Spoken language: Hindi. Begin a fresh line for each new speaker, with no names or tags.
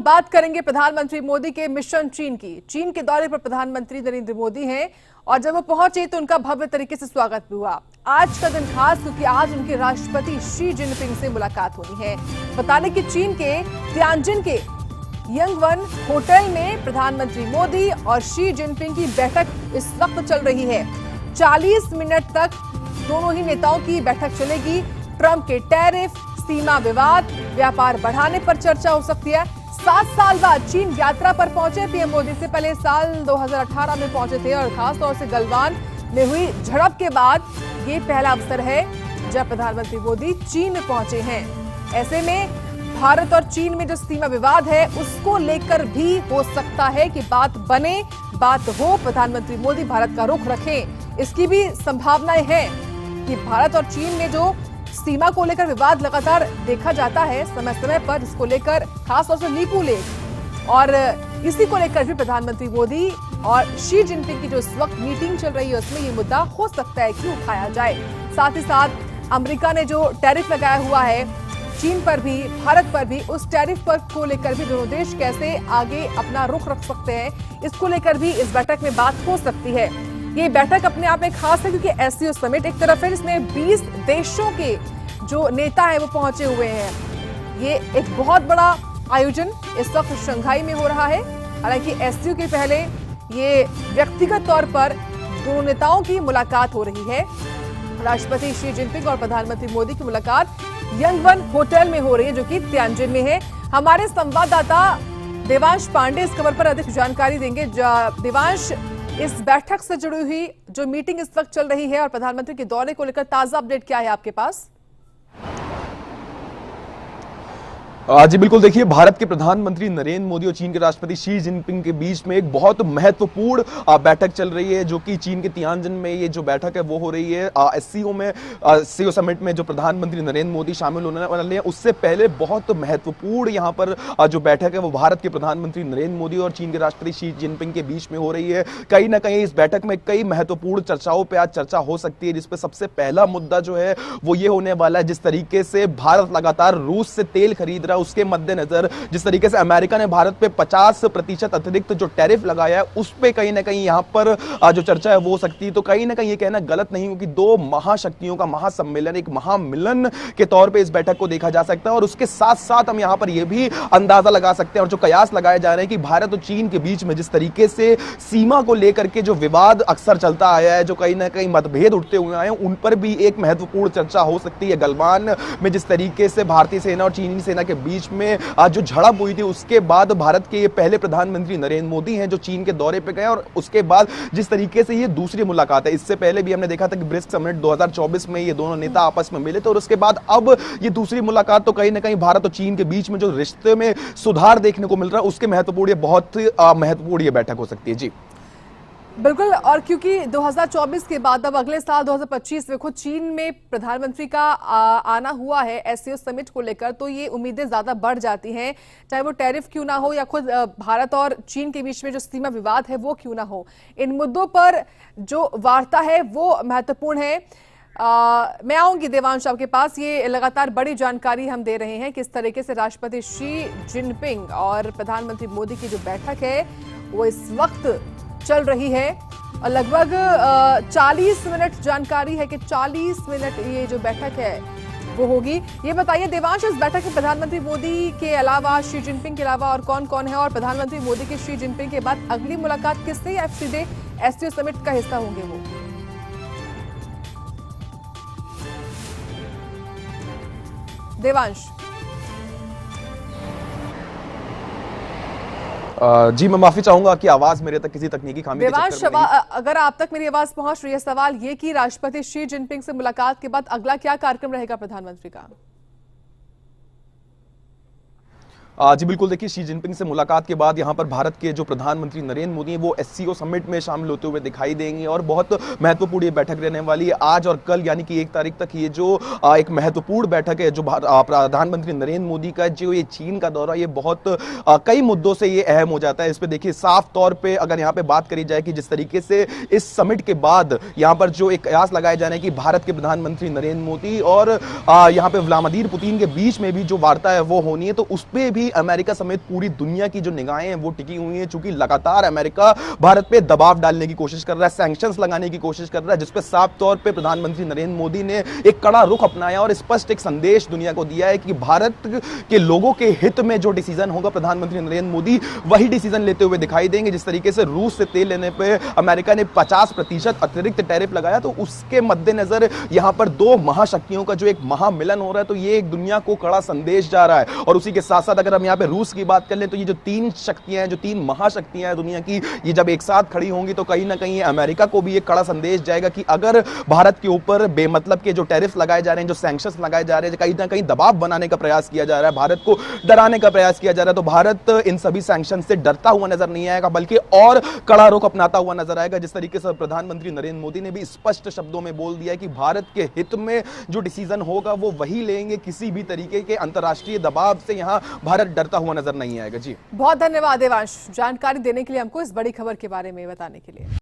बात करेंगे प्रधानमंत्री मोदी के मिशन चीन की। चीन के दौरे पर प्रधानमंत्री नरेंद्र मोदी हैं और जब वो पहुंचे तो उनका भव्य तरीके से स्वागत भी हुआ। आज का दिन खास क्योंकि आज उनके राष्ट्रपति शी जिनपिंग से मुलाकात होनी है। बता दें कि चीन के तियानजिन के यंगवन होटल में प्रधानमंत्री मोदी और शी जिनपिंग की बैठक इस वक्त चल रही है। 40 मिनट तक दोनों ही नेताओं की बैठक चलेगी। ट्रंप के टैरिफ, सीमा विवाद, व्यापार बढ़ाने पर चर्चा हो सकती है। 7 साल बाद चीन यात्रा पर पहुंचे पीएम मोदी। से पहले साल 2018 में पहुंचे थे और खासतौर से गलवान में हुई झड़प के बाद ये पहला अवसर है जब प्रधानमंत्री मोदी चीन में पहुंचे हैं। ऐसे में भारत और चीन में जो सीमा विवाद है उसको लेकर भी हो सकता है कि बात बने, बात हो। प्रधानमंत्री मोदी भारत का रुख रखें, इसकी भी संभावनाएं हैं कि भारत और चीन में जो सीमा को लेकर विवाद लगातार देखा जाता है समय समय पर, जिसको लेकर खासतौर से लीपू लेक, और इसी को लेकर भी प्रधानमंत्री मोदी और शी जिनपिंग की जो इस वक्त मीटिंग चल रही है उसमें ये मुद्दा हो सकता है कि उठाया जाए। साथ ही साथ अमेरिका ने जो टैरिफ लगाया हुआ है चीन पर भी, भारत पर भी, उस टैरिफ पर को लेकर भी दोनों देश कैसे आगे अपना रुख रख सकते हैं, इसको लेकर भी इस बैठक में बात हो सकती है। ये बैठक अपने आप में खास है क्योंकि एससीओ समिट एक तरफ है जिसमें 20 देशों के जो नेता है वो पहुंचे हुए हैं। ये एक बहुत बड़ा आयोजन इस वक्त शंघाई में हो रहा है। हालांकि एससीओ के पहले ये व्यक्तिगत तौर पर दोनों नेताओं की मुलाकात हो रही है। राष्ट्रपति शी जिनपिंग और प्रधानमंत्री मोदी की मुलाकात यंगवन होटल में हो रही है जो कि तियानजिन में है। हमारे संवाददाता देवांश पांडे इस खबर पर अधिक जानकारी देंगे। देवांश, इस बैठक से जुड़ी हुई जो मीटिंग इस वक्त चल रही है और प्रधानमंत्री के दौरे को लेकर ताजा अपडेट क्या है आपके पास?
जी बिल्कुल, देखिए भारत के प्रधानमंत्री नरेंद्र मोदी और चीन के राष्ट्रपति शी जिनपिंग के बीच में एक बहुत महत्वपूर्ण बैठक चल रही है जो कि चीन के तियानजिन में ये जो बैठक है वो हो रही है। एससीओ में, एससीओ समिट में जो प्रधानमंत्री नरेंद्र मोदी शामिल होने वाले हैं उससे पहले बहुत महत्वपूर्ण यहाँ पर जो बैठक है वो भारत के प्रधानमंत्री नरेंद्र मोदी और चीन के राष्ट्रपति शी जिनपिंग के बीच में हो रही है। कहीं ना कहीं इस बैठक में कई महत्वपूर्ण चर्चाओं पर आज चर्चा हो सकती है, जिसपे सबसे पहला मुद्दा जो है वो ये होने वाला है जिस तरीके से भारत लगातार रूस से तेल खरीद रहा है उसके मद्देनजर जिस तरीके से अमेरिका ने भारत पे 50% अतिरिक्त जो टैरिफ लगाया है उस पे कहीं ना कहीं यहां पर जो चर्चा है वो हो सकती है। तो कहीं ना कहीं ये कहना गलत नहीं क्योंकि दो महाशक्तियों का महासम्मेलन, एक महामिलन के तौर पे इस बैठक को देखा जा सकता है। और उसके साथ साथ हम यहां पर यह भी अंदाजा लगा सकते हैं और जो कयास लगाए जा रहे हैं कि भारत और चीन के बीच में जिस तरीके से सीमा को लेकर के जो विवाद अक्सर चलता आया है, जो कहीं ना कहीं मतभेद उठते हुए आए हैं, उन पर भी एक महत्वपूर्ण चर्चा हो सकती है। गलवान में जिस तरीके से भारतीय सेना और चीनी सेना के बीच में आज जो झड़प हुई थी उसके बाद भारत के ये पहले प्रधानमंत्री नरेंद्र मोदी हैं जो चीन के दौरे पे गए और उसके बाद जिस तरीके से ये दूसरी मुलाकात है। इससे पहले भी हमने देखा था कि ब्रिक्स समिट 2024 में ये दोनों नेता आपस में मिले थे और उसके बाद अब ये दूसरी मुलाकात। तो कहीं ना कहीं भारत और चीन के बीच में जो रिश्ते में सुधार देखने को मिल रहा है उसके महत्वपूर्ण, बहुत महत्वपूर्ण ये बैठक हो सकती है। जी
बिल्कुल, और क्योंकि 2024 के बाद अब अगले साल 2025 में खुद चीन में प्रधानमंत्री का आना हुआ है एससीओ समिट को लेकर, तो ये उम्मीदें ज्यादा बढ़ जाती हैं, चाहे वो टैरिफ क्यों ना हो या खुद भारत और चीन के बीच में जो सीमा विवाद है वो क्यों ना हो। इन मुद्दों पर जो वार्ता है वो महत्वपूर्ण है। मैं आऊंगी देवांश आपके पास। ये लगातार बड़ी जानकारी हम दे रहे हैं किस तरीके से राष्ट्रपति शी जिनपिंग और प्रधानमंत्री मोदी की जो बैठक है वो इस वक्त चल रही है और लगभग 40 मिनट जानकारी है कि 40 मिनट ये जो बैठक है वो होगी। ये बताइए देवांश, इस बैठक में प्रधानमंत्री मोदी के अलावा, शी जिनपिंग के अलावा और कौन कौन है, और प्रधानमंत्री मोदी के शी जिनपिंग के बाद अगली मुलाकात किससे या सीधे एससीओ समिट का हिस्सा होंगे वो? देवांश
जी मैं माफी चाहूंगा कि आवाज मेरे तक किसी तकनीकी खामी के चक्कर में नहीं।
अगर आप तक मेरी आवाज पहुंच रही है, सवाल ये कि राष्ट्रपति शी जिनपिंग से मुलाकात के बाद अगला क्या कार्यक्रम रहेगा प्रधानमंत्री का?
जी बिल्कुल, देखिए शी जिनपिंग से मुलाकात के बाद यहाँ पर भारत के जो प्रधानमंत्री नरेंद्र मोदी हैं वो एससीओ समिट में शामिल होते हुए दिखाई देंगे और बहुत महत्वपूर्ण ये बैठक रहने वाली है। आज और कल यानी कि 1 तारीख तक ये जो एक महत्वपूर्ण बैठक है जो प्रधानमंत्री नरेंद्र मोदी का जो ये चीन का दौरा, ये बहुत कई मुद्दों से ये अहम हो जाता है। इस पर देखिए साफ तौर पर अगर यहाँ पे बात करी जाए कि जिस तरीके से इस समिट के बाद यहाँ पर जो एक कयास लगाए जा रहे हैं कि भारत के प्रधानमंत्री नरेंद्र मोदी और यहाँ पे व्लादिमीर पुतिन के बीच में भी जो वार्ता है वो होनी है, तो उस पर भी अमेरिका समेत पूरी दुनिया की जो निगाहें हैं वो टिकी हुई हैं, चूंकि लगातार अमेरिका भारत पे दबाव डालने की कोशिश कर रहा है, सैंक्शंस लगाने की कोशिश कर रहा है, जिसपे साफ तौर पे प्रधानमंत्री नरेंद्र मोदी ने एक कड़ा रुख अपनाया और स्पष्ट एक संदेश दुनिया को दिया है कि भारत के लोगों के हित में जो डिसीजन होगा प्रधानमंत्री नरेंद्र मोदी वही डिसीजन लेते हुए दिखाई देंगे। जिस तरीके से रूस से तेल लेने पे अमेरिका ने 50% अतिरिक्त टैरिफ लगाया, तो उसके मद्देनजर यहां पर दो महाशक्तियों का जो एक महामिलन हो रहा है, तो ये एक दुनिया को कड़ा संदेश जा रहा है। और उसी के साथ साथ अगर हम यहां पे रूस की बात कर लें, तो ये जो तीन शक्तियां हैं, जो तीन महाशक्तियां हैं दुनिया की, ये जब एक साथ खड़ी होंगी तो कहीं ना कहीं अमेरिका को भी एक कड़ा संदेश जाएगा कि अगर भारत के ऊपर बेमतलब के जो टैरिफ लगाए जा रहे हैं, जो सैंक्शंस लगाए जा रहे हैं, कहीं ना कहीं दबाव बनाने का प्रयास किया जा रहा है, भारत को डराने का प्रयास किया जा रहा है, तो भारत इन सभी सैंक्शन से डरता हुआ नजर नहीं आएगा, बल्कि और कड़ा रुख अपनाता हुआ नजर आएगा। जिस तरीके से प्रधानमंत्री नरेंद्र मोदी ने भी स्पष्ट शब्दों में बोल दिया है कि भारत के हित में जो डिसीजन होगा वो वही लेंगे, किसी भी तरीके के अंतर्राष्ट्रीय दबाव से यहां भारत डरता हुआ नजर नहीं आएगा। जी
बहुत धन्यवाद देवांश, जानकारी देने के लिए, हमको इस बड़ी खबर के बारे में बताने के लिए।